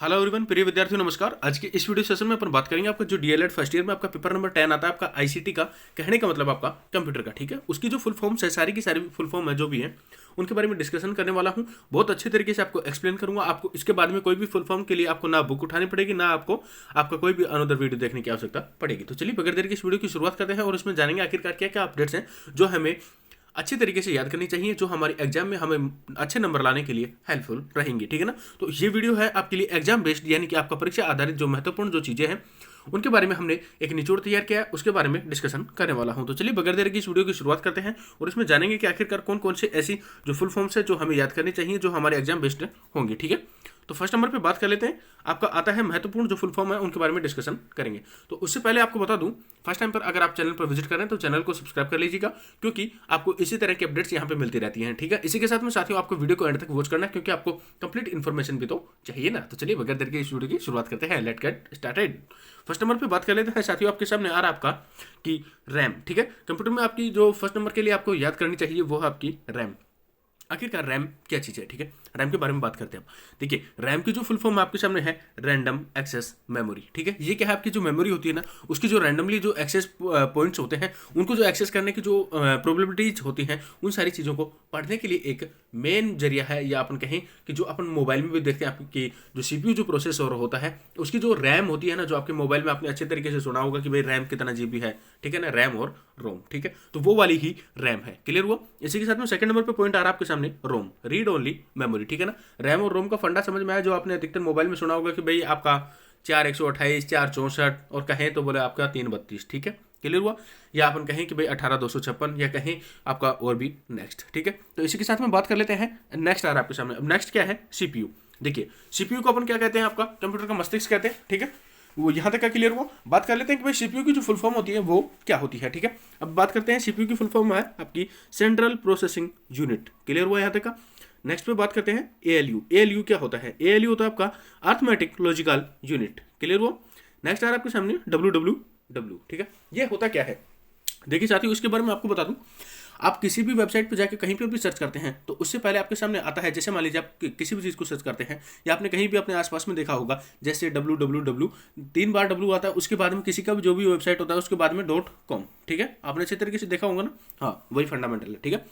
Hello everyone, प्रिय विद्यार्थियों नमस्कार। आज के इस वीडियो सेशन में अपन बात करेंगे आपका जो डीएलएड फर्स्ट ईयर में आपका पेपर नंबर 10 आता है आपका आईसीटी का। कहने का मतलब आपका कंप्यूटर का, ठीक है। उसकी जो फुल फॉर्म्स है, सारी की सारी फुल फॉर्म है जो भी है, उनके बारे में डिस्कशन करने वाला हूँ। बहुत अच्छे तरीके से आपको एक्सप्लेन करूंगा। आपको इसके बाद में कोई भी फुल फॉर्म के लिए आपको ना बुक उठानी पड़ेगी, ना आपको आपका कोई भी अनदर वीडियो देखने की आवश्यकता पड़ेगी। तो चलिए बगैर देर के इस वीडियो की शुरुआत करते हैं और उसमें जानेंगे आखिरकार क्या क्या अपडेट्स हैं जो हमें अच्छी तरीके से याद करनी चाहिए, जो हमारे एग्जाम में हमें अच्छे नंबर लाने के लिए हेल्पफुल रहेंगी, ठीक है ना। तो ये वीडियो है आपके लिए एग्जाम बेस्ड, यानी कि आपका परीक्षा आधारित जो महत्वपूर्ण जो चीज़ें हैं उनके बारे में हमने एक निचोड़ तैयार किया है, उसके बारे में डिस्कशन करने वाला हूं। तो चलिए बगैर देर की इस वीडियो की शुरुआत करते हैं और इसमें जानेंगे कि आखिरकार कौन कौन से ऐसी जो फुल फॉर्म्स है जो हमें याद करनी चाहिए, जो हमारे एग्जाम बेस्ड होंगी, ठीक है। तो फर्स्ट नंबर पे बात कर लेते हैं। आपका आता है महत्वपूर्ण जो फुल फॉर्म है उनके बारे में डिस्कशन करेंगे। तो उससे पहले आपको बता दूं, फर्स्ट टाइम पर अगर आप चैनल पर विजिट करें तो चैनल को सब्सक्राइब कर लीजिएगा, क्योंकि आपको इसी तरह की अपडेट्स यहाँ पे मिलती रहती हैं, ठीक है। इसी के साथ में साथियों आपको वीडियो को एंड तक वॉच करना है, क्योंकि आपको कंप्लीट इन्फॉर्मेशन भी तो चाहिए ना। तो चलिए बगैर देर के इस वीडियो की शुरुआत करते हैं। Let get started. First number पे बात कर लेते हैं साथियों। आपके सामने आ रहा है आपका कि रैम, ठीक है। कंप्यूटर में आपकी जो फर्स्ट नंबर के लिए आपको याद करनी चाहिए वो है आपकी रैम। आखिरकार रैम क्या चीज़ है, ठीक है। रैम के बारे में बात करते हैं आप। देखिए, रैम की जो फुल फॉर्म आपके सामने है रैंडम एक्सेस मेमोरी, ठीक है। ये क्या है, आपकी जो मेमोरी होती है ना, उसकी जो रैंडमली जो एक्सेस पॉइंट्स होते हैं, उनको जो एक्सेस करने की जो प्रोबेबिलिटीज होती हैं, उन सारी चीज़ों को पढ़ने के लिए एक मेन जरिया है। या अपन कहें कि जो अपन मोबाइल में भी देखते हैं आपकी जो सीपीयू जो प्रोसेसर होता है, उसकी जो रैम होती है ना, जो आपके मोबाइल में आपने अच्छे तरीके से सुना होगा कि भाई रैम कितना जीबी है, ठीक है ना, रैम और रोम, ठीक है। तो वो वाली ही रैम है। क्लियर हुआ। इसी के साथ में सेकंड नंबर पे पॉइंट आ रहा है आपके सामने रोम, रीड ओनली मेमोरी, ठीक है ना। रैम और रोम का फंडा समझ में आया, जो आपने अधिकतर मोबाइल में सुना होगा कि भाई आपका 4 128 4 64 और कहें तो बोले आपका 3 32, ठीक है। क्लियर हुआ। या अपन कहें कि भाई 18 256 या कहें आपका और भी नेक्स्ट, ठीक है। तो इसी के साथ में बात कर लेते हैं। नेक्स्ट आ रहा है आपके सामने। अब नेक्स्ट क्या है, सीपीयू। देखिए, सीपीयू को अपन क्या कहते हैं, आपका कंप्यूटर का मस्तिष्क कहते हैं, ठीक है। वो यहाँ तक का क्लियर हुआ। बात कर लेते हैं कि भाई सीपीयू की जो फुल फॉर्म होती है वो क्या होती है, ठीक है। अब बात करते हैं सीपीयू की फुल फॉर्म है आपकी सेंट्रल प्रोसेसिंग यूनिट। क्लियर हुआ यहाँ तक का। नेक्स्ट पे बात करते हैं एएलयू। एएलयू क्या होता है, एएलयू होता है आपका अर्थमेटिक लॉजिकल यूनिट। क्लियर हुआ। नेक्स्ट आ रहा है आपके सामने डब्ल्यू, ठीक है। ये होता क्या है, देखिए साथियों, इसके बारे में आपको बता दूं। आप किसी भी वेबसाइट पर जाकर कहीं पर भी सर्च करते हैं तो उससे पहले आपके सामने आता है, जैसे मान लीजिए आप किसी भी चीज़ को सर्च करते हैं, या आपने कहीं भी अपने आसपास में देखा होगा, जैसे www 3 बार डब्ल्यू आता है, उसके बाद में किसी का भी जो भी वेबसाइट होता है उसके बाद में .com, ठीक है। आपने अच्छे तरीके से देखा होगा ना, हाँ वही फंडामेंटल है, ठीक है।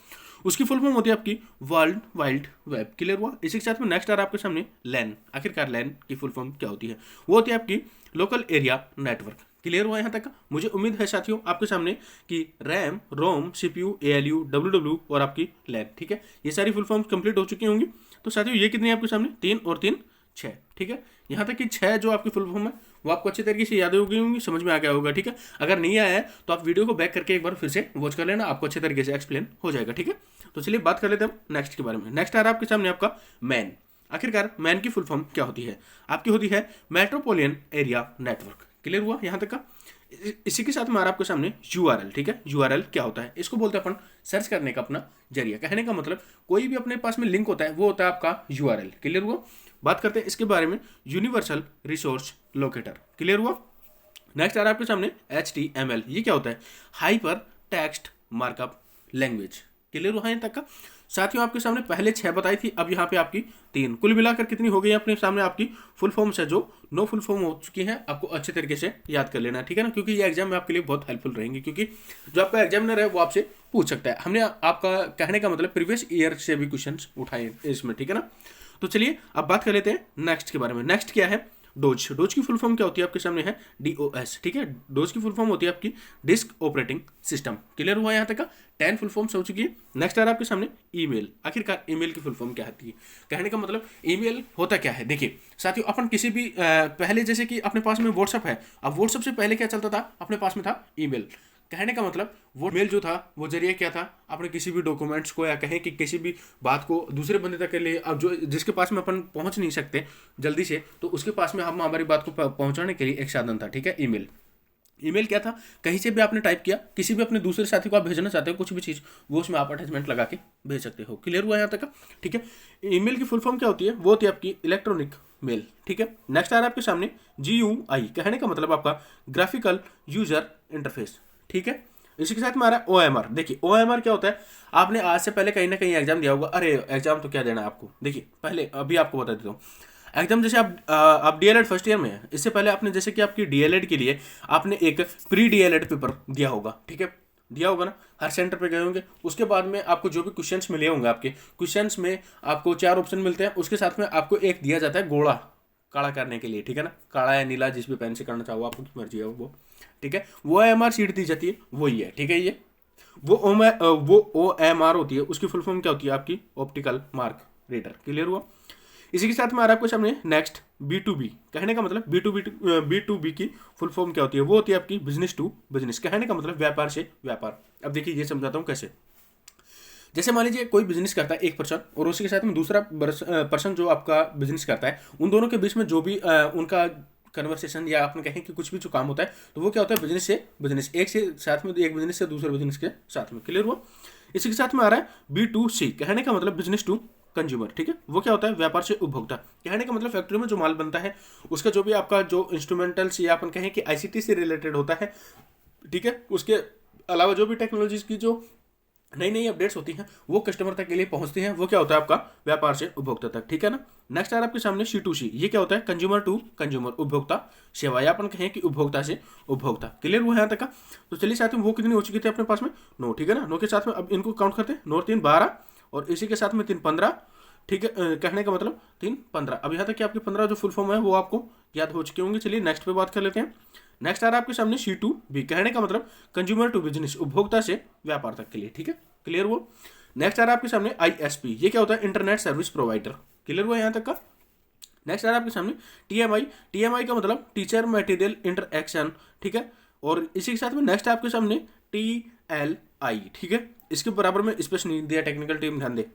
उसकी फुल फॉर्म होती है आपकी वर्ल्ड वाइड वेब। क्लियर हुआ। इसी के साथ में नेक्स्ट आ रहा है आपके सामने लैन। आखिरकार लैन की फुल फॉर्म क्या होती है, वो होती है आपकी लोकल एरिया नेटवर्क। क्लियर हुआ यहाँ तक का। मुझे उम्मीद है साथियों आपके सामने कि रैम, रोम, सीपीयू, एएलयू, डब्ल्यू और आपकी लैन, ठीक है, ये सारी फुल फॉर्म कंप्लीट हो चुकी होंगी। तो साथियों ये कितनी है आपके सामने, 3 और 3 6, ठीक है। यहाँ तक कि 6 जो आपकी फुल फॉर्म है वो आपको अच्छी तरीके से याद हो गई होंगी, समझ में आ गया होगा, ठीक है। अगर नहीं आया है तो आप वीडियो को बैक करके एक बार फिर से वॉच कर लेना, आपको अच्छे तरीके से एक्सप्लेन हो जाएगा, ठीक है। तो चलिए बात कर लेते हैं नेक्स्ट के बारे में। नेक्स्ट आ रहा है आपके सामने आपका मैन। आखिरकार मैन की फुल फॉर्म क्या होती है, आपकी होती है मेट्रोपोलियन एरिया नेटवर्क। क्लियर हुआ यहाँ तक का। इसी के साथ में आ रहा है आपके सामने यूआरएल, ठीक है। यूआरएल क्या होता है, इसको बोलते हैं अपन सर्च करने का अपना जरिया। कहने का मतलब कोई भी अपने पास में लिंक होता है वो होता है आपका यूआरएल। क्लियर हुआ। बात करते हैं इसके बारे में, यूनिवर्सल रिसोर्स लोकेटर। क्लियर हुआ। नेक्स्ट आ रहा है आपके सामने HTML। ये क्या होता है, hyper text markup language. Clear हुआ यहाँ तक का। साथियों आपके सामने पहले 6 बताई थी, अब यहाँ पे आपकी 3, कुल मिलाकर कितनी हो गई अपने सामने आपकी फुल फॉर्म्स है, जो 9 फुल फॉर्म हो चुकी हैं। आपको अच्छे तरीके से याद कर लेना है, ठीक है ना, क्योंकि ये एग्जाम में आपके लिए बहुत हेल्पफुल रहेंगी, क्योंकि जो आपका एग्जामिनर है वो आपसे पूछ सकता है। हमने आपका कहने का मतलब प्रीवियस ईयर से भी क्वेश्चन उठाए इसमें, ठीक है ना। तो चलिए अब बात कर लेते हैं नेक्स्ट के बारे में। नेक्स्ट क्या है, डोज। डोज की फुल फॉर्म क्या होती है, आपके सामने है DOS, ठीक है। डोज की फुल फॉर्म होती है आपकी डिस्क ऑपरेटिंग सिस्टम। क्लियर हुआ यहाँ तक का। 10 फुल फॉर्म्स हो चुकी है। नेक्स्ट आ रहा है आपके सामने ईमेल। आखिरकार ईमेल की फुल फॉर्म क्या होती है, कहने का मतलब ईमेल होता क्या है। देखिए साथियों, अपन किसी भी पहले जैसे कि अपने पास में व्हाट्सअप है, अब व्हाट्सअप से पहले क्या चलता था, अपने पास में था ईमेल। कहने का मतलब वो मेल जो था वो जरिए क्या था, अपने किसी भी डॉक्यूमेंट्स को या कहें कि किसी भी बात को दूसरे बंदे तक के लिए, अब जो जिसके पास में अपन पहुंच नहीं सकते जल्दी से, तो उसके पास में हम हमारी बात को पहुंचाने के लिए एक साधन था, ठीक है, ईमेल। ईमेल क्या था, कहीं से भी आपने टाइप किया, किसी भी अपने दूसरे साथी को आप भेजना चाहते हो कुछ भी चीज़, वो उसमें आप अटैचमेंट लगा के भेज सकते हो। क्लियर हुआ यहाँ तक का, ठीक है। ईमेल की फुल फॉर्म क्या होती है, वो होती है आपकी इलेक्ट्रॉनिक मेल, ठीक है। नेक्स्ट आ रहा है आपके सामने GUI। कहने का मतलब आपका ग्राफिकल यूजर इंटरफेस, ठीक है। इसी के साथ में आ रहा है OMR। देखिए OMR क्या होता है, आपने आज से पहले कहीं ना कहीं एग्जाम दिया होगा। अरे एग्जाम तो क्या देना है आपको, देखिए पहले अभी आपको बता देता हूँ। एकदम जैसे आप डीएलएड फर्स्ट ईयर में है, इससे पहले आपने जैसे कि आपकी डीएलएड के लिए आपने एक प्री डीएलएड पेपर दिया होगा, ठीक है, दिया होगा ना, हर सेंटर पे गए होंगे। उसके बाद में आपको जो भी क्वेश्चंस मिले होंगे, आपके क्वेश्चंस में आपको 4 ऑप्शन मिलते हैं, उसके साथ में आपको एक दिया जाता है गोला काला करने के लिए, ठीक है ना, काला या नीला जिस भी पेन से करना चाहो, आपकी मर्जी है वो, ठीक है। वो एमआर शीट दी जाती है, वही है, ठीक है। ये वो OMR होती है, उसकी फुल फॉर्म क्या होती है आपकी, ऑप्टिकल मार्क रीडर। क्लियर हुआ। इसी के साथ में आ रहा है आपको सामने नेक्स्ट B2B। कहने का मतलब B2B की फुल फॉर्म क्या होती है, वो होती है आपकी बिजनेस टू बिजनेस। कहने का मतलब व्यापार से व्यापार। अब देखिए ये समझाता हूँ कैसे। जैसे मान लीजिए कोई बिजनेस करता है एक पर्सन, और उसी के साथ में दूसरा पर्सन जो आपका बिजनेस करता है, उन दोनों के बीच में जो भी उनका कन्वर्सेशन या आपने कहें कि कुछ भी जो काम होता है, तो वो क्या होता है, बिजनेस से बिजनेस, एक से साथ में, एक बिजनेस से दूसरे बिजनेस के साथ में। क्लियर हुआ। इसी के साथ में आ रहा है B2C। कहने का मतलब बिजनेस टू कंज्यूमर, ठीक है। वो क्या होता है, व्यापार से उपभोक्ता। कहने का मतलब फैक्ट्री में जो माल बनता है, उसका जो भी आपका जो इंस्ट्रूमेंटल्स या अपन कहें कि ICT से रिलेटेड होता है, ठीक है, उसके अलावा जो भी टेक्नोलॉजीज की जो नई नई अपडेट्स होती हैं, वो कस्टमर तक के लिए पहुंचती हैं, वो क्या होता है आपका व्यापार से उपभोक्ता तक, ठीक है ना। नेक्स्ट आ रहा है आपके सामने C2C। ये क्या होता है, कंज्यूमर टू कंज्यूमर, उपभोक्ता सेवा, या अपन कहें कि उपभोक्ता से उपभोक्ता। क्लियर हुआ यहाँ तक का। तो चलिए साथ में वो कितनी हो चुकी थी अपने पास में, 9, ठीक है ना। 9 के साथ में अब इनको काउंट करते हैं, 9 और 3 12, और इसी के साथ में 3 15, ठीक है। कहने का मतलब 3 15। अब यहाँ तक कि आपके 15 जो फुल फॉर्म है वो आपको याद हो चुके होंगे। चलिए नेक्स्ट पे बात कर लेते हैं। नेक्स्ट आ रहा है आपके सामने C2B। कहने का मतलब कंज्यूमर टू बिजनेस, उपभोक्ता से व्यापार तक के लिए, ठीक है। क्लियर हुआ। नेक्स्ट आ रहा है आपके सामने ISP। ये क्या होता है, इंटरनेट सर्विस प्रोवाइडर। क्लियर हुआ यहाँ तक का। नेक्स्ट आ रहा है आपके सामने TMI का मतलब टीचर मटेरियल इंटरएक्शन, ठीक है। और इसी के साथ में नेक्स्ट आपके सामने TLI, ठीक है। इसके बराबर में स्पेस नहीं दिया, टेक्निकल टीम ध्यान दे,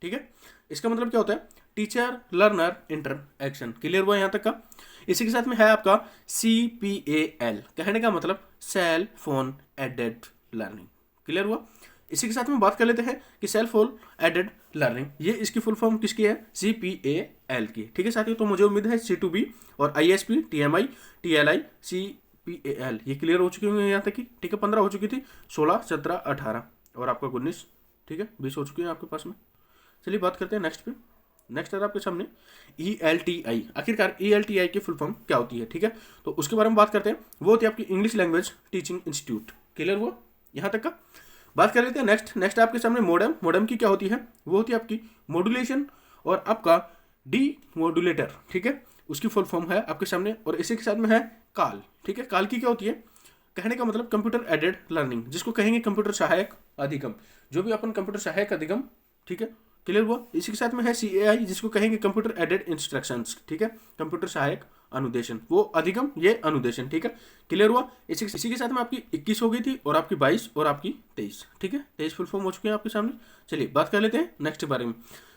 ठीक है। इसका मतलब क्या होता है, टीचर लर्नर इंटरएक्शन। क्लियर हुआ यहाँ तक का। इसी के साथ में है आपका CPAL। कहने का मतलब cell phone added learning. Clear हुआ। इसी के साथ में बात कर लेते हैं कि सेल फोन एडेड लर्निंग, ये इसकी फुल फॉर्म किसकी है, CPAL की, ठीक है साथियों। तो मुझे उम्मीद है C2B और ISP, TMI, TLI, CPAL ये क्लियर हो चुकी होंगे यहाँ तक की, ठीक है। 15 हो चुकी थी, 16, 17, 18 और आपका 19, ठीक है, 20 हो चुकी है आपके पास में। चलिए बात करते हैं नेक्स्ट पे। नेक्स्ट है आपके सामने ELTI। आखिरकार ELTI की फुल फॉर्म क्या होती है, ठीक है, तो उसके बारे में बात करते हैं। वो होती है आपकी English language teaching institute. Clear हुआ यहाँ तक का। बात कर लेते हैं नेक्स्ट आपके सामने मॉडेम की क्या होती है, वो होती है आपकी मॉड्यूलेशन और आपका डीमॉड्यूलेटर, ठीक है। उसकी फुल फॉर्म है आपके सामने। और इसी के साथ में है काल, ठीक है। काल की क्या होती है, कहने का मतलब कंप्यूटर एडेड लर्निंग, जिसको कहेंगे कंप्यूटर सहायक अधिगम, जो भी अपन कंप्यूटर सहायक अधिगम, ठीक है। क्लियर हुआ। इसी के साथ में है CAI, जिसको कहेंगे कंप्यूटर एडेड इंस्ट्रक्शंस, ठीक है, कंप्यूटर सहायक अनुदेशन, वो अधिगम ये अनुदेशन, ठीक है। क्लियर हुआ। इसी के साथ में आपकी 21 हो गई थी, और आपकी 22 और आपकी 23, ठीक है। 23 फुल फॉर्म हो चुके हैं आपके सामने। चलिए बात कर लेते हैं नेक्स्ट के बारे में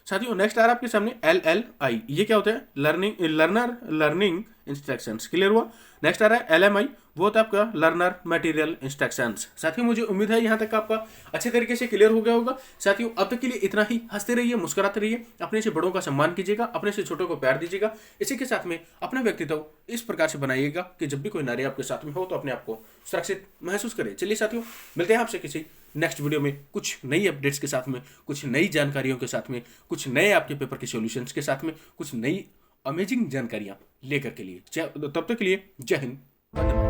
साथियों। नेक्स्ट आ रहा है आपके सामने LLI। ये क्या होता है, लर्निंग इंस्ट्रक्शंस। क्लियर हुआ। नेक्स्ट आ रहा है LMI, वो होता है आपका लर्नर मटेरियल इंस्ट्रक्शंस। साथियों मुझे उम्मीद है यहाँ तक आपका अच्छे तरीके से क्लियर हो गया होगा। साथियों अब तक के लिए इतना ही। हंसते रहिए, मुस्कुराते रहिए, अपने से बड़ों का सम्मान कीजिएगा, अपने से छोटों को प्यार दीजिएगा। इसी के साथ में अपना व्यक्तित्व इस प्रकार से बनाइएगा कि जब भी कोई नारी आपके साथ में हो तो अपने आप को सुरक्षित महसूस करे। चलिए साथियों मिलते हैं आपसे किसी नेक्स्ट वीडियो में, कुछ नई अपडेट्स के साथ में, कुछ नई जानकारियों के साथ में, कुछ नए आपके पेपर के सॉल्यूशंस के साथ में, कुछ नई अमेजिंग जानकारियां लेकर के लिए। तब तक के लिए जय हिंद, वंदे मातरम।